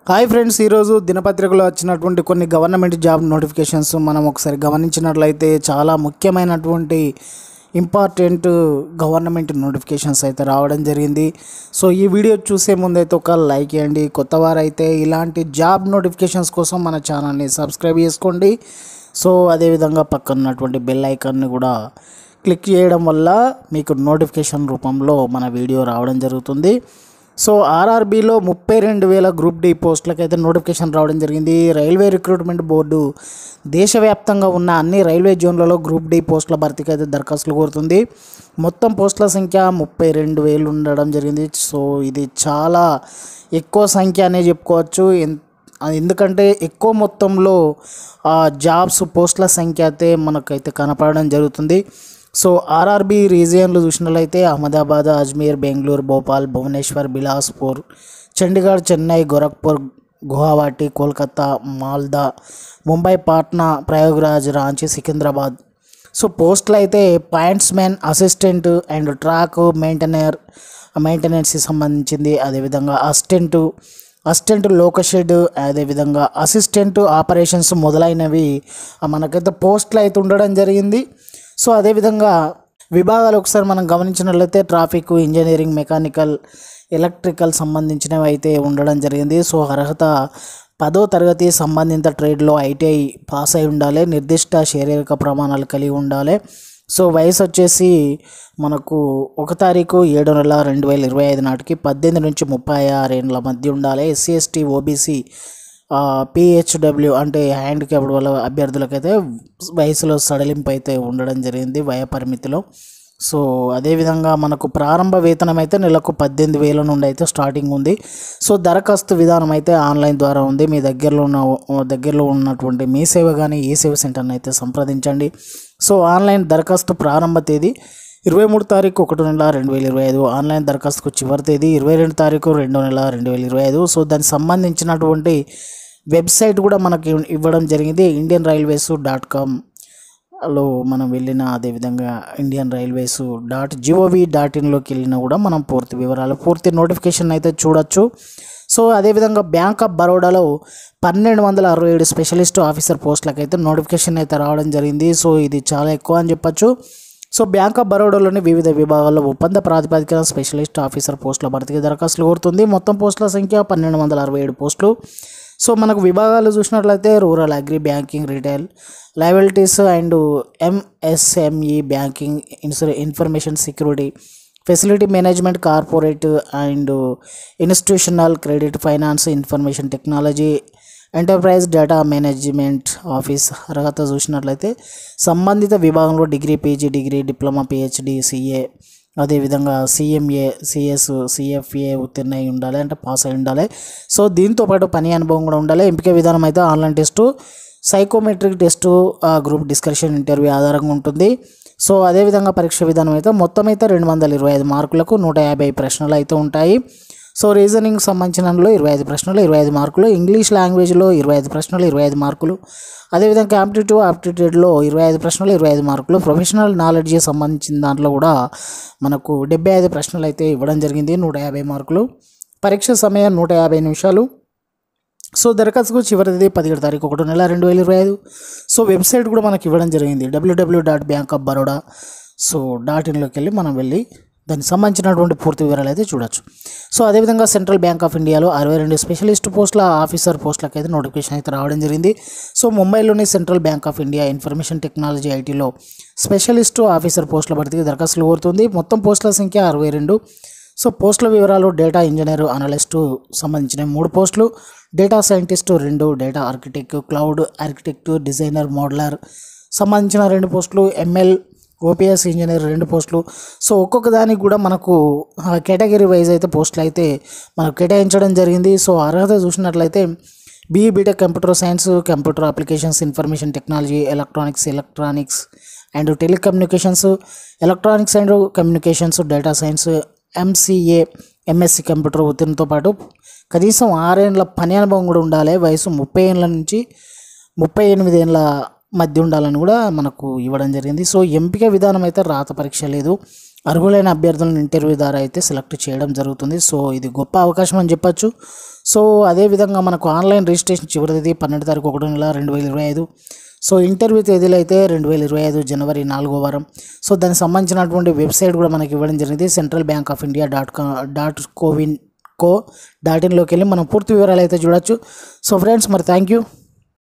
Hi friends, ఈరోజు దినపత్రికలో వచ్చినటువంటి కొన్ని గవర్నమెంట్ జాబ్ నోటిఫికేషన్స్ మనం ఒకసారి గమనించినట్లయితే చాలా ముఖ్యమైనటువంటి ఇంపార్టెంట్ గవర్నమెంట్ నోటిఫికేషన్స్ అయితే రావడం జరిగింది. సో ఈ వీడియో చూసే ముందైతే ఒక లైక్ చేయండి. కొత్త వారైతే ఇలాంటి జాబ్ నోటిఫికేషన్స్ కోసం మన ఛానల్ని సబ్స్క్రైబ్ చేసుకోండి. సో అదేవిధంగా పక్కన ఉన్నటువంటి బెల్ ఐకాన్ని కూడా క్లిక్ చేయడం వల్ల మీకు నోటిఫికేషన్ రూపంలో మన వీడియో రావడం జరుగుతుంది. సో ఆర్ఆర్బీలో 32,000 గ్రూప్ డి పోస్టులకైతే నోటిఫికేషన్ రావడం జరిగింది. రైల్వే రిక్రూట్మెంట్ బోర్డు దేశవ్యాప్తంగా ఉన్న అన్ని రైల్వే జోన్లలో గ్రూప్ డి పోస్టుల భర్తీకి అయితే దరఖాస్తులు కోరుతుంది. మొత్తం పోస్టుల సంఖ్య 32,000 ఉండడం జరిగింది. సో ఇది చాలా ఎక్కువ సంఖ్య అనే చెప్పుకోవచ్చు. ఎందుకంటే ఎక్కువ మొత్తంలో జాబ్స్ పోస్టుల సంఖ్య అయితే మనకైతే కనపడడం జరుగుతుంది. సో ఆర్ఆర్బీ రీజియన్లు చూసినట్లయితే అహ్మదాబాద్, అజ్మీర్, బెంగళూరు, భోపాల్, భువనేశ్వర్, బిలాస్పూర్, చండీగఢ్, చెన్నై, గోరఖ్పూర్, గువాహటి, కోల్కతా, మాల్దా, ముంబై, పాట్నా, ప్రయాగ్రాజ్, రాంచీ, సికింద్రాబాద్. సో పోస్టులు అయితే పాయింట్స్మెన్, అసిస్టెంట్ అండ్ ట్రాక్ మెయింటెనెన్స్కి సంబంధించింది. అదేవిధంగా అసిస్టెంట్ లోకషెడ్, అదేవిధంగా అసిస్టెంట్ ఆపరేషన్స్ మొదలైనవి మనకైతే పోస్టులు అయితే ఉండడం జరిగింది. సో అదేవిధంగా విభాగాలు ఒకసారి మనం గమనించినట్లయితే ట్రాఫిక్, ఇంజనీరింగ్, మెకానికల్, ఎలక్ట్రికల్ సంబంధించినవి అయితే ఉండడం జరిగింది. సో అర్హత 10వ తరగతి సంబంధిత ట్రేడ్లో ఐటీఐ పాస్ అయి ఉండాలి. నిర్దిష్ట శారీరక ప్రమాణాలు కలిగి ఉండాలి. సో వయసు వచ్చేసి మనకు 1 తారీఖు 7 నెల 2025 నాటికి 18 నుంచి 36 ఏళ్ళ మధ్య ఉండాలి. ఎస్సీ, ఎస్టీ, ఓబీసీ, పిహెచ్డబ్ల్యూ అంటే హ్యాండిక్యాప్డ్ వాళ్ళ అభ్యర్థులకైతే వయసులో సడలింపు అయితే ఉండడం జరిగింది వయ పరిమితిలో. సో అదేవిధంగా మనకు ప్రారంభ వేతనం అయితే నెలకు 18,000 నుండి అయితే స్టార్టింగ్ ఉంది. సో దరఖాస్తు విధానం అయితే ఆన్లైన్ ద్వారా ఉంది. మీ దగ్గరలో ఉన్నటువంటి మీ సేవ కానీ ఈ సేవ సెంటర్ని అయితే సంప్రదించండి. సో ఆన్లైన్ దరఖాస్తు ప్రారంభ తేదీ 23 తారీఖు 1 నెల 2025. ఆన్లైన్ దరఖాస్తుకు చివరి తేదీ 22 తారీఖు 2 నెల 2025. సో దానికి సంబంధించినటువంటి వెబ్సైట్ కూడా మనకి ఇవ్వడం జరిగింది. indianrailways.com లో మనం వెళ్ళిన, అదేవిధంగా indianrailways.gov.in వెళ్ళినా కూడా మనం పూర్తి నోటిఫికేషన్ అయితే చూడొచ్చు. సో అదేవిధంగా బ్యాంక్ ఆఫ్ బరోడాలో 1267 స్పెషలిస్ట్ ఆఫీసర్ పోస్టులకైతే నోటిఫికేషన్ అయితే రావడం జరిగింది. సో ఇది చాలా ఎక్కువ అని చెప్పచ్చు. సో బ్యాంక్ ఆఫ్ బరోడాలోని వివిధ విభాగాల్లో ఒప్పంద ప్రాతిపదికన స్పెషలిస్ట్ ఆఫీసర్ పోస్టుల భర్తీకి దరఖాస్తులు కోరుతుంది. మొత్తం పోస్టుల సంఖ్య 1267 పోస్టులు. సో మనకు విభాగాలు చూసినట్లయితే rural, agri, banking, retail, liabilities and MSME, banking, information security, facility management, corporate and institutional credit, finance, information technology, enterprise data management office. అర్హత చూసినట్లయితే సంబంధిత విభాగంలో degree, PG degree, diploma, PhD, CA, అదేవిధంగా సిఎంఏ, సిఎస్, సిఎఫ్ఏ ఉత్తీర్ణ అయి ఉండాలి, అంటే pass అయి ఉండాలి. సో దీంతోపాటు పని అనుభవం కూడా ఉండాలి. ఎంపిక విధానం అయితే online test, psychometric test, group discussion, interview ఆధారంగా ఉంటుంది. సో అదేవిధంగా పరీక్ష విధానం అయితే మొత్తం అయితే 225 మార్కులకు 150 ప్రశ్నలు అయితే ఉంటాయి. సో రీజనింగ్ సంబంధించినలో 25 ప్రశ్నలు 25 మార్కులు, ఇంగ్లీష్ లాంగ్వేజ్లో 25 ప్రశ్నలు 25 మార్కులు, అదేవిధంగా ఆప్టిట్యూడ్లో 25 ప్రశ్నలు 25 మార్కులు, ప్రొఫెషనల్ నాలెడ్జ్కి సంబంధించిన దాంట్లో కూడా మనకు 75 ప్రశ్నలు అయితే ఇవ్వడం జరిగింది, 150 మార్కులు. పరీక్ష సమయం 150 నిమిషాలు. సో దరఖాస్తుకు చివరి తేదీ 17 తారీఖు 1 నెల 2025. సో వెబ్సైట్ కూడా మనకి ఇవ్వడం జరిగింది, www.bankofbaroda.in లోకి వెళ్ళి దానికి సంబంధించినటువంటి పూర్తి వివరాలు అయితే చూడొచ్చు. సో అదేవిధంగా సెంట్రల్ బ్యాంక్ ఆఫ్ ఇండియాలో 62 స్పెషలిస్ట్ పోస్టుల ఆఫీసర్ పోస్టులకు అయితే నోటిఫికేషన్ అయితే రావడం జరిగింది. సో ముంబైలోని central bank of India information technology ఐటీలో స్పెషలిస్ట్ ఆఫీసర్ పోస్టుల భర్తీకి దరఖాస్తులు కోరుతుంది. మొత్తం పోస్టుల సంఖ్య 62. సో పోస్టుల వివరాలు: డేటా ఇంజనీర్, అనలిస్టు సంబంధించిన 3 పోస్టులు, data scientist 2, data architect, cloud architect, designer, modular సంబంధించిన 2 పోస్టులు, ఎంఎల్ ఓపీఎస్ ఇంజనీర్ 2 పోస్టులు. సో ఒక్కొక్క దానికి కూడా మనకు కేటగిరీ వైజ్ అయితే పోస్టులు అయితే మనకు కేటాయించడం జరిగింది. సో అర్హత చూసినట్లయితే BE BTech computer science, computer applications, information technology, electronics and telecommunications, electronics and communications, data science, MCA, MSc computer ఉత్తీర్ణతో పాటు కనీసం 6 ఏళ్ళ పని అనుభవం కూడా ఉండాలి. వయసు 30 ఏళ్ళ నుంచి 38 ఏళ్ళ మధ్య ఉండాలని కూడా మనకు ఇవ్వడం జరిగింది. సో ఎంపిక విధానం అయితే రాత పరీక్ష లేదు. అర్హులైన అభ్యర్థులను ఇంటర్వ్యూ ద్వారా అయితే సెలెక్ట్ చేయడం జరుగుతుంది. సో ఇది గొప్ప అవకాశం అని చెప్పచ్చు. సో అదేవిధంగా మనకు ఆన్లైన్ రిజిస్ట్రేషన్ చివరి తేదీ 12 తారీఖు 1 నెల 2025. సో ఇంటర్వ్యూ తేదీలు అయితే 2025 జనవరి 4వ వారం. సో దానికి సంబంధించినటువంటి వెబ్సైట్ కూడా మనకి ఇవ్వడం జరిగింది. centralbankofindia.co.in లోకి వెళ్ళి మనం పూర్తి వివరాలు అయితే చూడొచ్చు. సో ఫ్రెండ్స్ మరి థ్యాంక్ యూ.